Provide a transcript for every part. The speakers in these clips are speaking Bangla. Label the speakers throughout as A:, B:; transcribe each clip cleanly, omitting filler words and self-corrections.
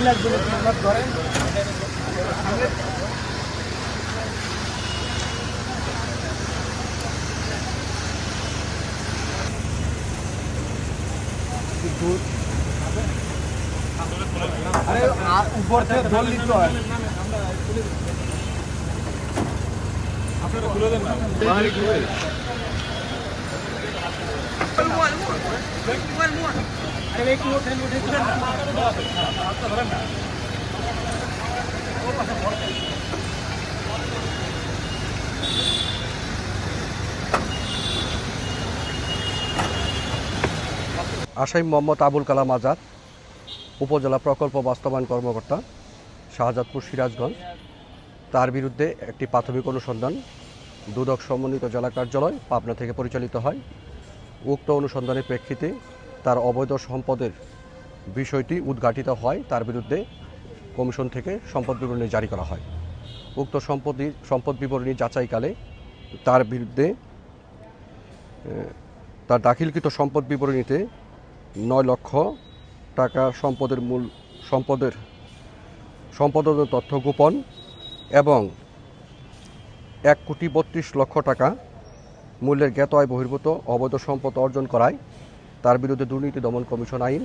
A: अरे ऊपर से धोल ली तो है খুলে দেন না বাহিরে খুলে আরে একটু ওঠেন খুলেন না হাতটা ধরেন না
B: আসামি মোহাম্মদ আবুল কালাম আজাদ, উপজেলা প্রকল্প বাস্তবায়ন কর্মকর্তা, শাহজাদপুর সিরাজগঞ্জ। তার বিরুদ্ধে একটি প্রাথমিক অনুসন্ধান দুদক সমন্বিত জেলা কার্যালয় পাবনা থেকে পরিচালিত হয়। উক্ত অনুসন্ধানের প্রেক্ষিতে তার অবৈধ সম্পদের বিষয়টি উদ্ঘাটিত হয়। তার বিরুদ্ধে কমিশন থেকে সম্পদ বিবরণী জারি করা হয়। উক্ত সম্পদ বিবরণী যাচাইকালে তার বিরুদ্ধে তার দাখিলকৃত সম্পদ বিবরণীতে 9 লক্ষ টাকা সম্পদের তথ্য গোপন এবং 1,32,00,000 টাকা মূল্যের জ্ঞাত আয় বহির্ভূত অবৈধ সম্পদ অর্জন করায় তার বিরুদ্ধে দুর্নীতি দমন কমিশন আইন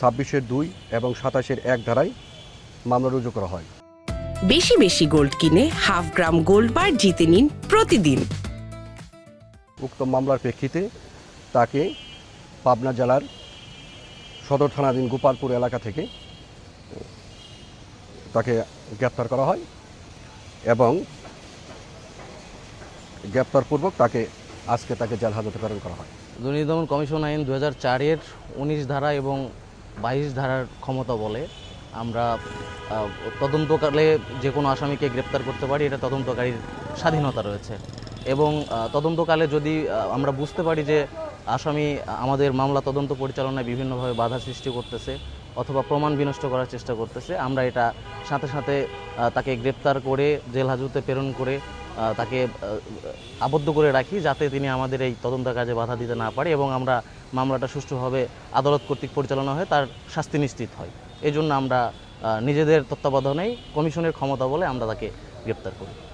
B: 26-2 এবং 27-1 ধারায় মামলা রুজু করা হয়।
C: বেশি বেশি গোল্ড কিনে হাফ গ্রাম গোল্ড বার জিতে নিন প্রতিদিন।
B: উক্ত মামলার প্রেক্ষিতে তাকে পাবনা জেলার সদর থানাধীন গোপালপুর এলাকা থেকে তাকে গ্রেপ্তার করা হয় এবং গ্রেপ্তারপূর্বক আজকে তাকে জেল হাজতে প্রেরণ করা হয়।
D: দুর্নীতি দমন কমিশন আইন 2004-এর 19 ধারা এবং 22 ধারার ক্ষমতা বলে আমরা তদন্তকালে যে কোনো আসামিকে গ্রেপ্তার করতে পারি, এটা তদন্তকারীর স্বাধীনতা রয়েছে। এবং তদন্তকালে যদি আমরা বুঝতে পারি যে আসামি আমাদের মামলা তদন্ত পরিচালনায় বিভিন্নভাবে বাধা সৃষ্টি করতেছে অথবা প্রমাণ বিনষ্ট করার চেষ্টা করতেছে, আমরা এটা সাথে সাথে তাকে গ্রেপ্তার করে জেল হাজতে প্রেরণ করে তাকে আবদ্ধ করে রাখি, যাতে তিনি আমাদের এই তদন্ত কাজে বাধা দিতে না পারে এবং আমরা মামলাটা সুষ্ঠুভাবে আদালত কর্তৃক পরিচালনা হয়ে তার শাস্তি নিশ্চিত হয়। এই জন্য আমরা নিজেদের তত্ত্বাবধানেই কমিশনের ক্ষমতা বলে আমরা তাকে গ্রেপ্তার করি।